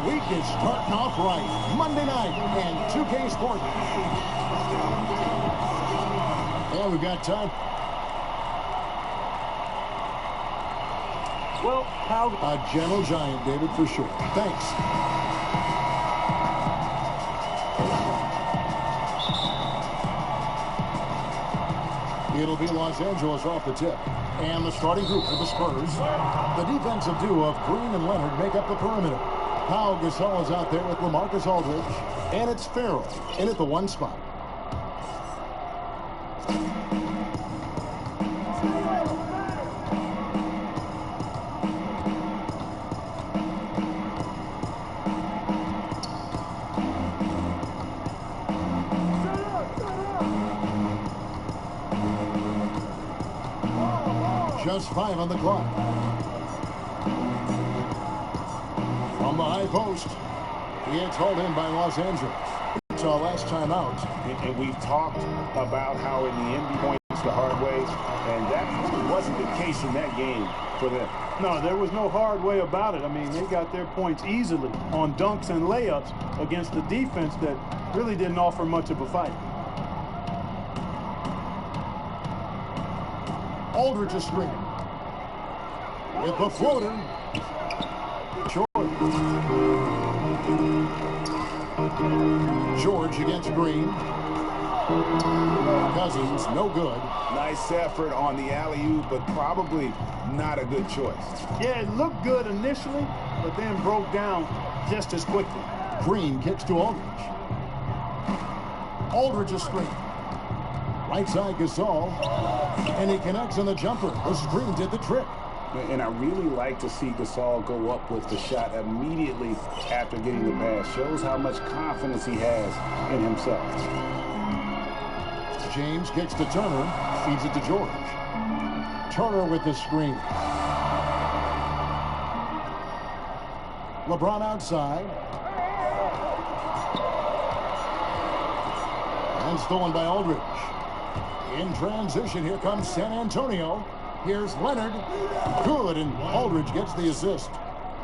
week is starting off right. Monday night and 2K Sports. And we've got time. Well, how a gentle giant, David, for sure. Thanks. It'll be Los Angeles off the tip. And the starting group for the Spurs. The defensive duo of Green and Leonard make up the perimeter. Pau Gasol is out there with LaMarcus Aldridge. And it's Ferrell in at the 1 spot. Just 5 on the clock. From the high post, it's hauled in by Los Angeles. So last time out. And we've talked about how in the NBA points the hard way, and that wasn't the case in that game for them. No, there was no hard way about it. I mean, they got their points easily on dunks and layups against the defense that really didn't offer much of a fight. Aldridge is screening. With the floater. George against Green. Cousins, no good. Nice effort on the alley-oop, but probably not a good choice. Yeah, it looked good initially, but then broke down just as quickly. Green kicks to Aldridge. Aldridge is screening. Right side Gasol, and he connects on the jumper. The screen did the trick. And I really like to see Gasol go up with the shot immediately after getting the pass. Shows how much confidence he has in himself. James kicks to Turner, feeds it to George. Turner with the screen. LeBron outside. And stolen by Aldridge. In transition, here comes San Antonio. Here's Leonard. Good, and Aldridge gets the assist.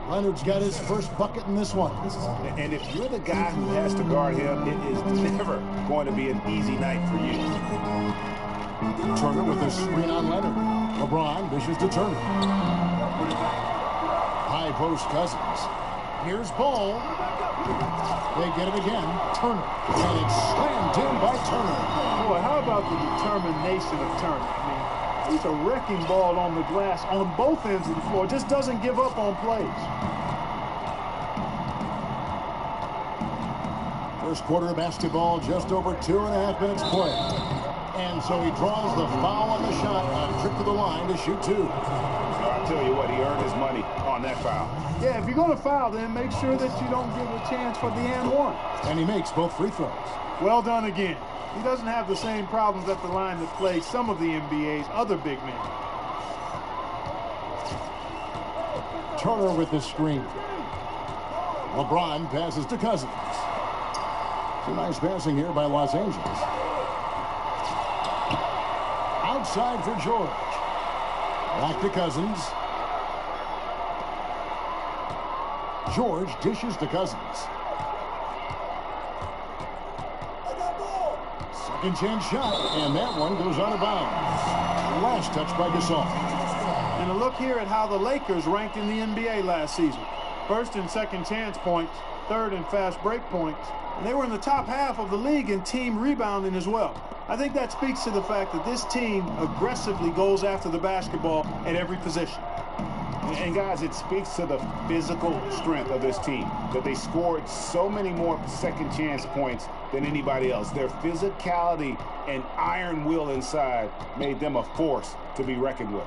Leonard's got his first bucket in this one. And if you're the guy who has to guard him, it is never going to be an easy night for you. Turner with the screen on Leonard. LeBron dishes to Turner. High post Cousins. Here's Paul. They get it again. Turner. And it's slammed in by Turner. Boy, how about the determination of Turner? I mean, he's a wrecking ball on the glass on both ends of the floor. Just doesn't give up on plays. First quarter of basketball, just over 2.5 minutes played. And so he draws the foul on the shot. A trip to the line to shoot 2. I'll tell you what, he earned his money on that foul. Yeah, if you're going to foul, then make sure that you don't give a chance for the and one. And he makes both free throws. Well done again. He doesn't have the same problems at the line that plague some of the NBA's other big men. Turner with the screen. LeBron passes to Cousins. Some nice passing here by Los Angeles. Outside for George. Back to Cousins. George dishes to Cousins. Second chance shot, and that one goes out of bounds. Last touch by Gasol. And a look here at how the Lakers ranked in the NBA last season. First and second chance points, third in fast break points, and they were in the top half of the league in team rebounding as well. I think that speaks to the fact that this team aggressively goes after the basketball at every position. And guys, it speaks to the physical strength of this team, that they scored so many more second chance points than anybody else. Their physicality and iron will inside made them a force to be reckoned with.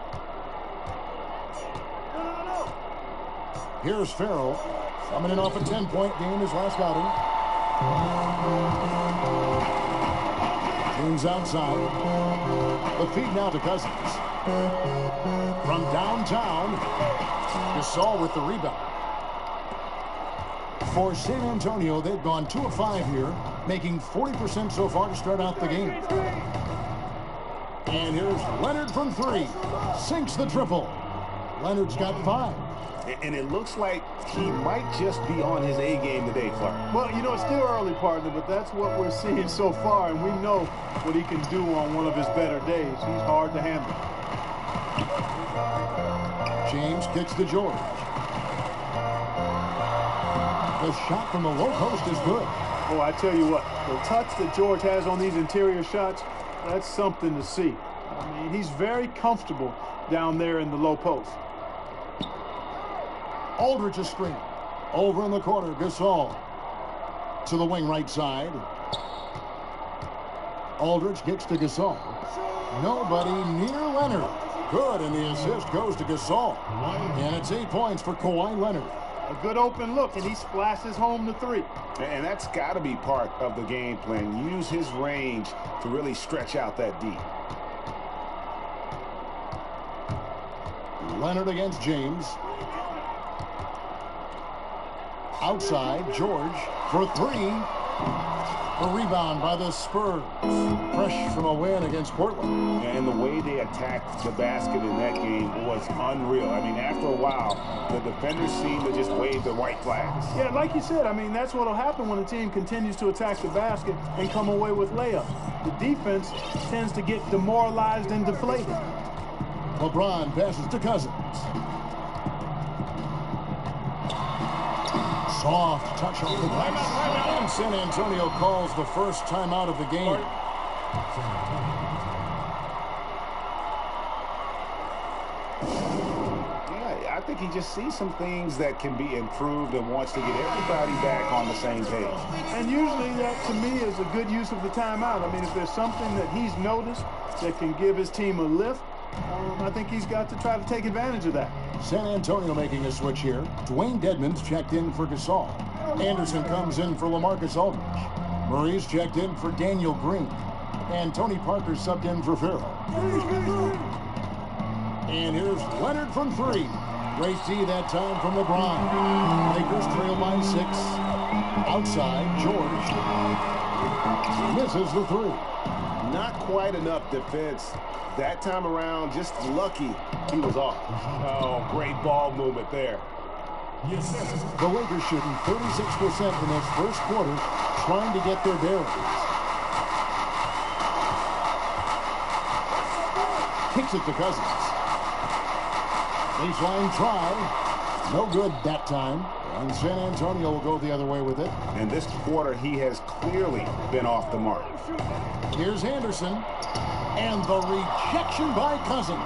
Here's Ferrell, coming in off a 10-point game his last outing. James outside. The feed now to Cousins. From downtown, Gasol with the rebound. For San Antonio, they've gone 2 of 5 here, making 40% so far to start out the game. And here's Leonard from 3. Sinks the triple. Leonard's got 5. And it looks like he might just be on his A game today, Clark. Well, you know, it's still early, partner, but that's what we're seeing so far, and we know what he can do on one of his better days. He's hard to handle. James kicks to George. The shot from the low post is good. Oh, I tell you what, the touch that George has on these interior shots, that's something to see. I mean, he's very comfortable down there in the low post. Aldridge's screen. Over in the corner, Gasol. To the wing right side. Aldridge kicks to Gasol. Nobody near Leonard. Good, and the assist goes to Gasol. And it's 8 points for Kawhi Leonard. A good open look, and he splashes home the 3. And that's got to be part of the game plan. Use his range to really stretch out that D. Leonard against James. Outside, George for 3. A rebound by the Spurs. Fresh from a win against Portland. And the way they attacked the basket in that game was unreal. I mean, after a while, the defenders seemed to just wave the white flags. Yeah, like you said, I mean, that's what will happen when a team continues to attack the basket and come away with layups. The defense tends to get demoralized and deflated. LeBron passes to Cousins. Soft touch off the glass. And San Antonio calls the first timeout of the game. Yeah, I think he just sees some things that can be improved and wants to get everybody back on the same page. And usually that, to me, is a good use of the timeout. I mean, if there's something that he's noticed that can give his team a lift, I think he's got to try to take advantage of that. San Antonio making a switch here. Dwayne Dedmon's checked in for Gasol. Anderson comes in for LaMarcus Aldridge. Murray's checked in for Daniel Green. And Tony Parker subbed in for Ferrell. And here's Leonard from 3. Great D that time from LeBron. Lakers trail by 6. Outside, George misses the 3. Not quite enough defense. That time around, just lucky he was off. Oh, great ball movement there. The Lakers shooting 36% in this first quarter, trying to get their bearings. Kicks it to Cousins. Baseline try. No good that time. And San Antonio will go the other way with it. And this quarter, he has clearly been off the mark. Here's Anderson. And the rejection by Cousins.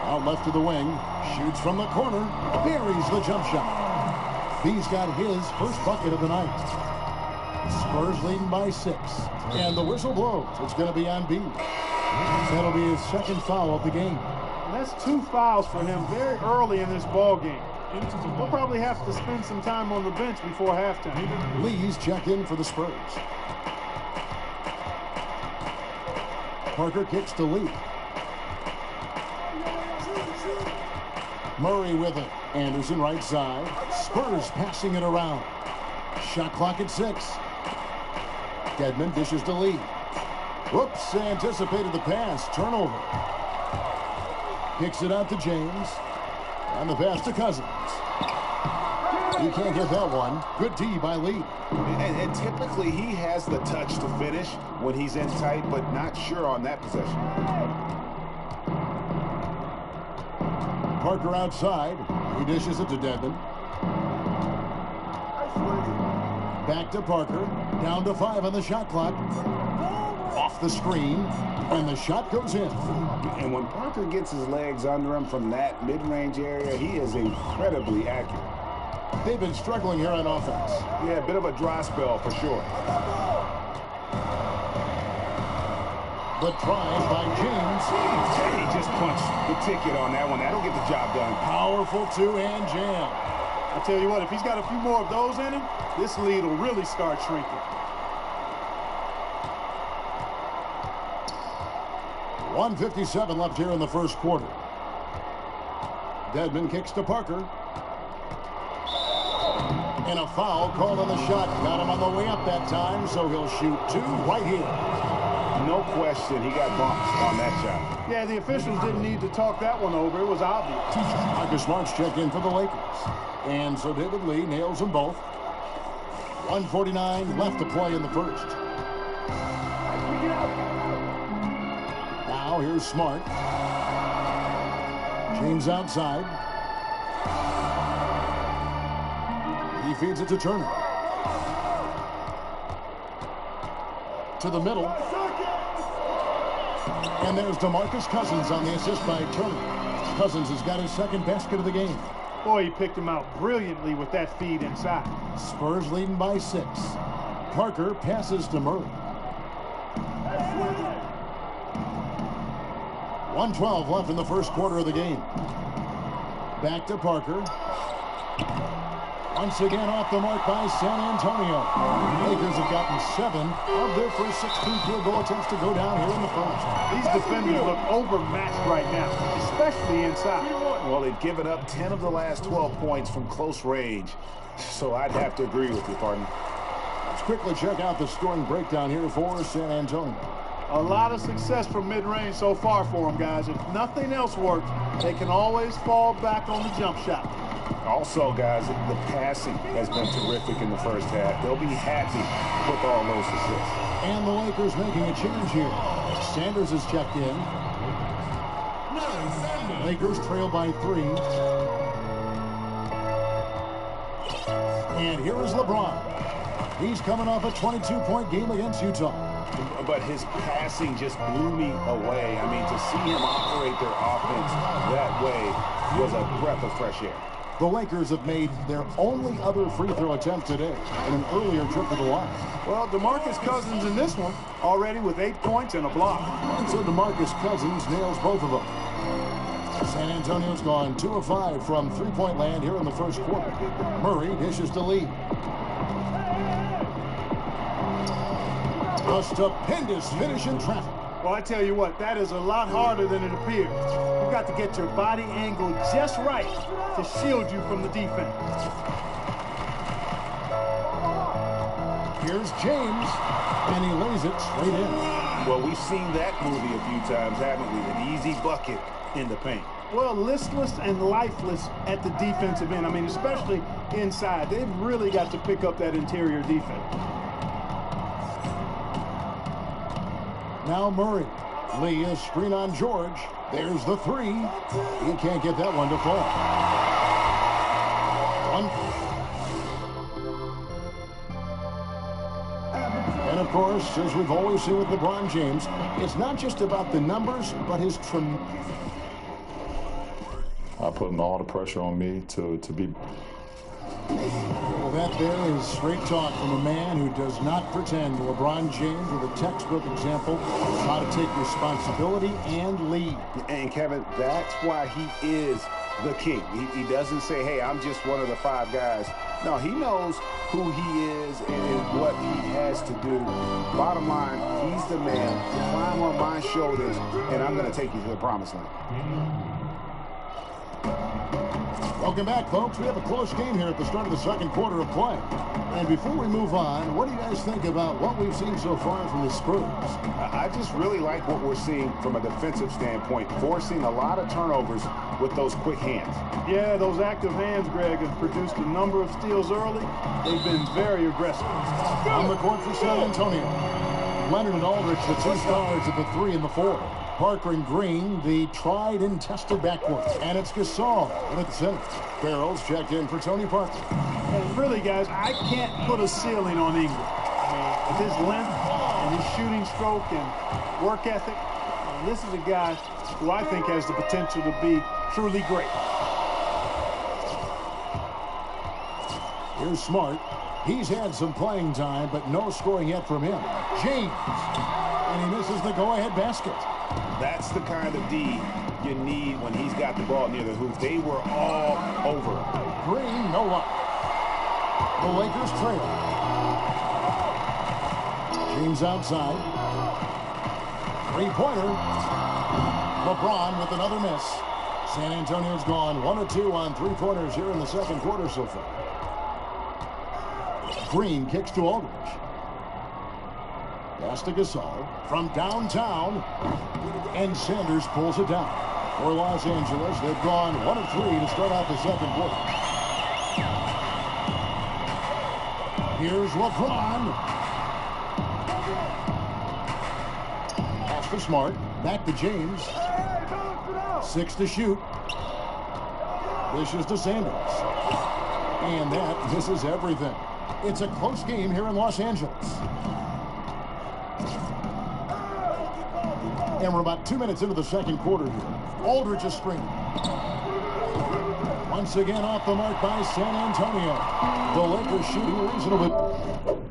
Out left to the wing. Shoots from the corner. Buries the jump shot. He's got his first bucket of the night. Spurs leading by 6. And the whistle blows. It's going to be on B. That'll be his second foul of the game. And that's 2 fouls for him very early in this ball game. He'll probably have to spend some time on the bench before halftime. Lee's checked in for the Spurs. Parker kicks to Lee. Murray with it. Anderson right side. Spurs passing it around. Shot clock at 6. Dedmon dishes to Lee. Whoops, anticipated the pass. Turnover. Kicks it out to James. And the pass to Cousins. You can't get that one. Good D by Lee. And typically he has the touch to finish when he's in tight, but not sure on that possession. Parker outside. He dishes it to Dedmon. Back to Parker. Down to 5 on the shot clock. Off the screen. And the shot goes in. And when Parker gets his legs under him from that mid-range area, he is incredibly accurate. They've been struggling here on offense. Yeah, a bit of a dry spell for sure. The drive by James. He just punched the ticket on that one. That'll get the job done. Powerful two-hand jam. I tell you what, if he's got a few more of those in him, this lead will really start shrinking. 1:57 left here in the first quarter. Dedmon kicks to Parker. And a foul called on the shot. Got him on the way up that time, so he'll shoot 2 right here. No question, he got bumps on that shot. Yeah, the officials didn't need to talk that one over. It was obvious. Marcus Smart's checked in for the Lakers. And so David Lee nails them both. 1:49 left to play in the first. Now here's Smart. James outside. He feeds it to Turner. To the middle. And there's DeMarcus Cousins on the assist by Turner. Cousins has got his second basket of the game. Boy, he picked him out brilliantly with that feed inside. Spurs leading by 6. Parker passes to Murray. 1:12 left in the first quarter of the game. Back to Parker. Once again off the mark by San Antonio. Lakers have gotten 7 of their first 16 field goal attempts to go down here in the first. These defenders look overmatched right now, especially inside. Well, they've given up 10 of the last 12 points from close range. So I'd have to agree with you, partner. Let's quickly check out the scoring breakdown here for San Antonio. A lot of success from mid-range so far for them, guys. If nothing else works, they can always fall back on the jump shot. Also, guys, the passing has been terrific in the first half. They'll be happy with all those assists. And the Lakers making a change here. Sanders is checked in. Lakers trail by 3. And here is LeBron. He's coming off a 22-point game against Utah. But his passing just blew me away. I mean, to see him operate their offense that way was a breath of fresh air. The Lakers have made their only other free throw attempt today in an earlier trip to the line. Well, DeMarcus Cousins in this one already with 8 points and a block. And so DeMarcus Cousins nails both of them. San Antonio's gone 2 of 5 from three-point land here in the first quarter. Murray dishes to Lee. A stupendous finish in traffic. Well, I tell you what, that is a lot harder than it appears. You've got to get your body angle just right to shield you from the defense. Here's James, and he lays it straight in. Well, we've seen that movie a few times, haven't we? An easy bucket in the paint. Well, listless and lifeless at the defensive end. I mean, especially inside. They've really got to pick up that interior defense. Now Murray. Lee is screen on George. There's the 3. He can't get that one to fall. And of course, as we've always seen with LeBron James, it's not just about the numbers, but his putting all the pressure on me to be. Well, that there is straight talk from a man who does not pretend. LeBron James with a textbook example of how to take responsibility and lead. And Kevin, that's why he is the king. He doesn't say, hey, I'm just one of the 5 guys. No, he knows who he is and what he has to do. Bottom line, he's the man. Climb on my shoulders, and I'm going to take you to the promised land. Welcome back, folks. We have a close game here at the start of the second quarter of play. And before we move on, what do you guys think about what we've seen so far from the Spurs? I just really like what we're seeing from a defensive standpoint, forcing a lot of turnovers with those quick hands. Yeah, those active hands, Greg, have produced a number of steals early. They've been very aggressive. On the court for San Antonio, Leonard and Aldridge, the 2 stars at the 3 and the 4. Parker and Green, the tried and tested backcourt. And it's Gasol in at the center. Barrels checked in for Tony Parker. And really, guys, I can't put a ceiling on Ingram. I mean, with his length and his shooting stroke and work ethic, this is a guy who I think has the potential to be truly great. Here's Smart. He's had some playing time, but no scoring yet from him. James. And he misses the go-ahead basket. That's the kind of D you need when he's got the ball near the hoop. They were all over. Green, no luck. The Lakers trail. James outside. 3-pointer. LeBron with another miss. San Antonio's gone 1 of 2 on 3-pointers here in the second quarter so far. Green kicks to Aldridge. Pass to Gasol from downtown. And Sanders pulls it down. For Los Angeles, they've gone 1 of 3 to start out the second quarter. Here's LeBron. Pass to Smart. Back to James. 6 to shoot. Dishes to Sanders. And that misses everything. It's a close game here in Los Angeles. And we're about 2 minutes into the second quarter here. Aldridge is screening. Once again off the mark by San Antonio. The Lakers shooting reasonably.